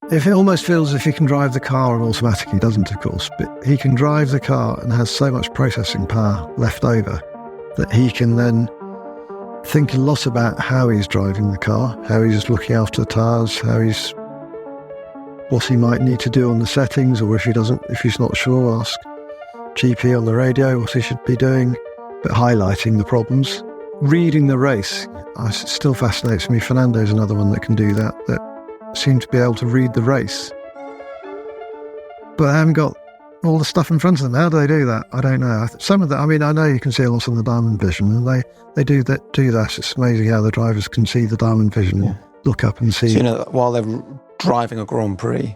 If it almost feels as if he can drive the car on automatic, he doesn't, of course, but he can drive the car and has so much processing power left over that he can then think a lot about how he's driving the car, how he's looking after the tyres, what he might need to do on the settings, or if he's not sure, ask GP on the radio what he should be doing, but highlighting the problems. Reading the race, it still fascinates me. Fernando's another one that can do that seem to be able to read the race. But they haven't got all the stuff in front of them. How do they do that? I don't know. Some of that, I know you can see a lot on the Diamond Vision, and they do that. It's amazing how the drivers can see the Diamond Vision, look up and see. So, while they're driving a Grand Prix,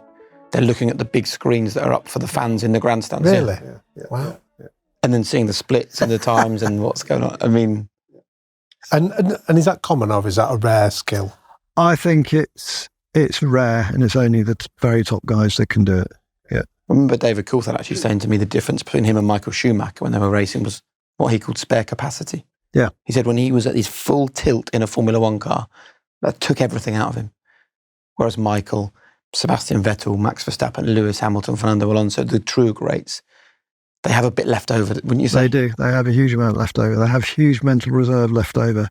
they're looking at the big screens that are up for the fans in the grandstands. Really? Yeah. Wow. Yeah. And then seeing the splits and the times and what's going on. I mean... And is that common, or is that a rare skill? I think it's rare, and it's only the very top guys that can do it. Yeah. I remember David Coulthard actually saying to me the difference between him and Michael Schumacher when they were racing was what he called spare capacity. Yeah. He said when he was at his full tilt in a Formula One car, that took everything out of him. Whereas Michael, Sebastian Vettel, Max Verstappen, Lewis Hamilton, Fernando Alonso, the true greats, they have a bit left over, wouldn't you say? They do. They have a huge amount left over. They have huge mental reserve left over.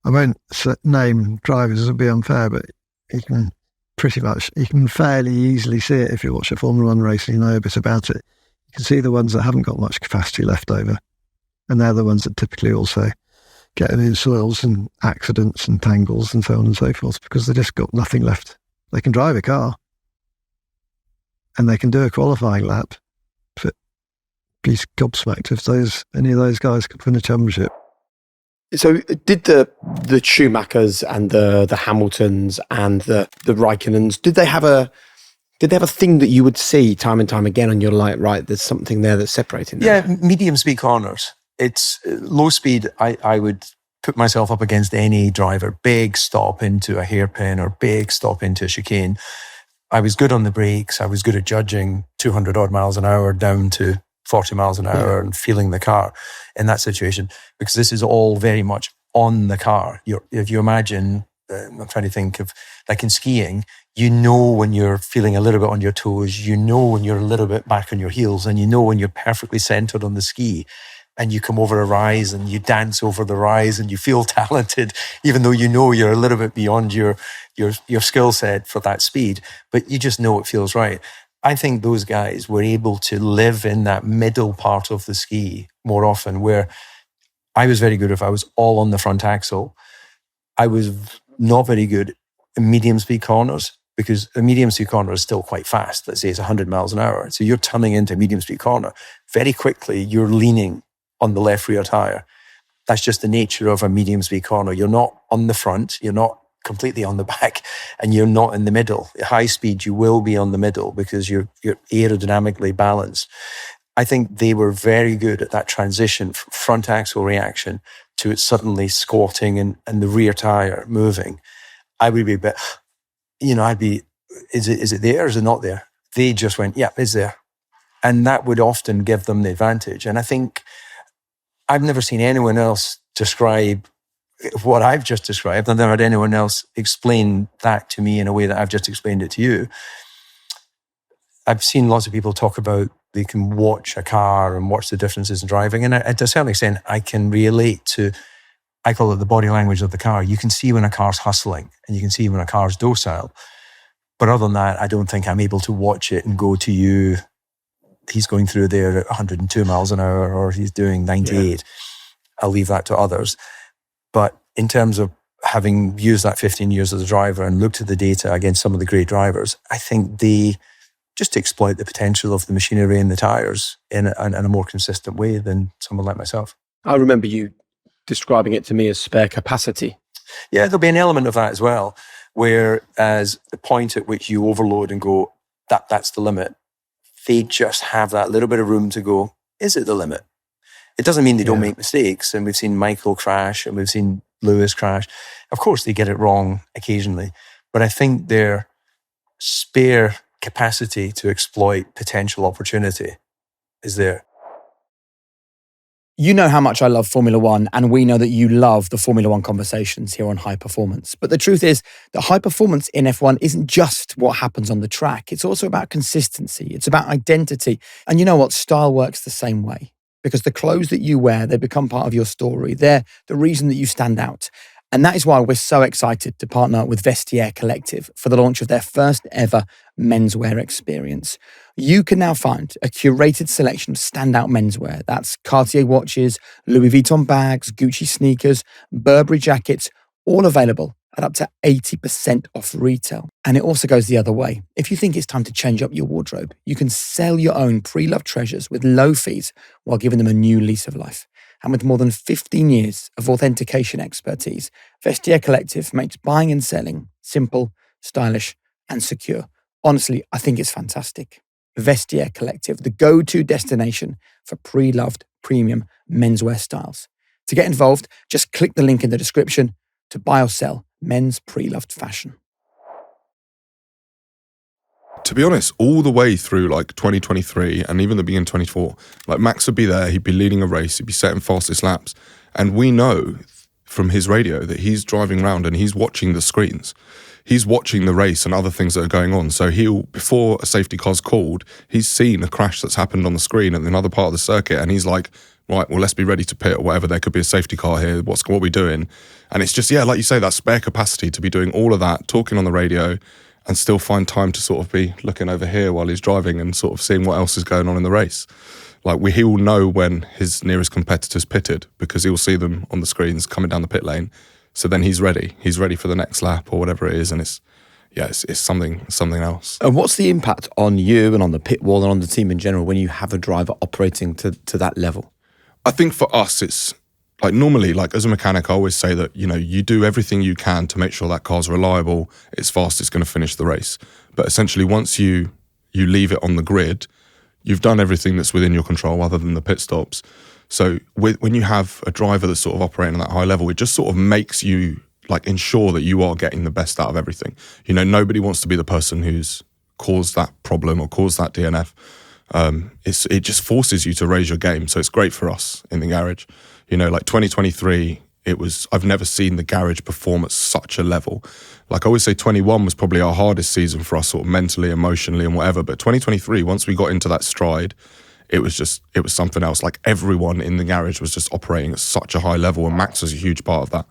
I won't name drivers, it would be unfair, but you can fairly easily see it if you watch a Formula One race and you know a bit about it. You can see the ones that haven't got much capacity left over. And they're the ones that typically also get in soils and accidents and tangles and so on and so forth, because they just got nothing left. They can drive a car and they can do a qualifying lap, but be gobsmacked if any of those guys could win a championship. So did the Schumachers and the Hamiltons and the Raikkonens, did they have a thing that you would see time and time again and you're like, right, there's something there that's separating them? Yeah, medium speed corners. It's low speed. I would put myself up against any driver, big stop into a hairpin or big stop into a chicane. I was good on the brakes. I was good at judging 200 odd miles an hour down to 40 miles an hour and feeling the car in that situation, because this is all very much on the car. If you imagine, I'm trying to think of, like in skiing, you know when you're feeling a little bit on your toes, you know when you're a little bit back on your heels, and you know when you're perfectly centered on the ski and you come over a rise and you dance over the rise and you feel talented, even though you know you're a little bit beyond your skill set for that speed, but you just know it feels right. I think those guys were able to live in that middle part of the ski more often, where I was very good if I was all on the front axle. I was not very good in medium speed corners, because a medium speed corner is still quite fast. Let's say it's 100 miles an hour. So you're turning into a medium speed corner. Very quickly, you're leaning on the left rear tire. That's just the nature of a medium speed corner. You're not on the front. You're not completely on the back, and you're not in the middle. At high speed, you will be on the middle because you're aerodynamically balanced. I think they were very good at that transition from front axle reaction to it suddenly squatting and the rear tire moving. I would be a bit, is it there or is it not there? They just went, yeah, it's there. And that would often give them the advantage. And I think I've never seen anyone else describe what I've just described. I've never had anyone else explain that to me in a way that I've just explained it to you. I've seen lots of people talk about they can watch a car and watch the differences in driving. And to a certain extent, I can relate to, I call it the body language of the car. You can see when a car's hustling and you can see when a car's docile. But other than that, I don't think I'm able to watch it and go to you, he's going through there at 102 miles an hour or he's doing 98. Yeah. I'll leave that to others. But in terms of having used that 15 years as a driver and looked at the data against some of the great drivers, I think they just exploit the potential of the machinery and the tyres in a more consistent way than someone like myself. I remember you describing it to me as spare capacity. Yeah, there'll be an element of that as well, whereas the point at which you overload and go, that's the limit, they just have that little bit of room to go, is it the limit? It doesn't mean they don't make mistakes. And we've seen Michael crash and we've seen Lewis crash. Of course, they get it wrong occasionally. But I think their spare capacity to exploit potential opportunity is there. You know how much I love Formula One, and we know that you love the Formula One conversations here on High Performance. But the truth is that high performance in F1 isn't just what happens on the track. It's also about consistency. It's about identity. And you know what? Style works the same way. Because the clothes that you wear, they become part of your story. They're the reason that you stand out. And that is why we're so excited to partner with Vestiaire Collective for the launch of their first ever menswear experience. You can now find a curated selection of standout menswear. That's Cartier watches, Louis Vuitton bags, Gucci sneakers, Burberry jackets, all available at up to 80% off retail. And it also goes the other way. If you think it's time to change up your wardrobe, you can sell your own pre-loved treasures with low fees while giving them a new lease of life. And with more than 15 years of authentication expertise, Vestiaire Collective makes buying and selling simple, stylish, and secure. Honestly, I think it's fantastic. Vestiaire Collective, the go-to destination for pre-loved premium menswear styles. To get involved, just click the link in the description to buy or sell men's pre-loved fashion. To be honest, all the way through like 2023 and even the beginning of 24, like Max would be there, he'd be leading a race, he'd be setting fastest laps. And we know from his radio that he's driving around and he's watching the screens. He's watching the race and other things that are going on. So before a safety car's called, he's seen a crash that's happened on the screen at another part of the circuit. And he's like, right, well, let's be ready to pit or whatever. There could be a safety car here. What are we doing? And it's just, like you say, that spare capacity to be doing all of that, talking on the radio, and still find time to sort of be looking over here while he's driving and sort of seeing what else is going on in the race. Like he will know when his nearest competitor's pitted because he'll see them on the screens coming down the pit lane. So then he's ready. He's ready for the next lap or whatever it is. And it's something else. And what's the impact on you and on the pit wall and on the team in general when you have a driver operating to that level? I think for us, it's like normally, like as a mechanic, I always say that, you do everything you can to make sure that car's reliable, it's fast, it's going to finish the race. But essentially, once you leave it on the grid, you've done everything that's within your control other than the pit stops. So when you have a driver that's sort of operating at that high level, it just sort of makes you like ensure that you are getting the best out of everything. Nobody wants to be the person who's caused that problem or caused that DNF. It just forces you to raise your game. So it's great for us in the garage. Like 2023, I've never seen the garage perform at such a level. Like I always say, 21 was probably our hardest season for us, sort of mentally, emotionally and whatever. But 2023, once we got into that stride, it was something else. Like everyone in the garage was just operating at such a high level, and Max was a huge part of that.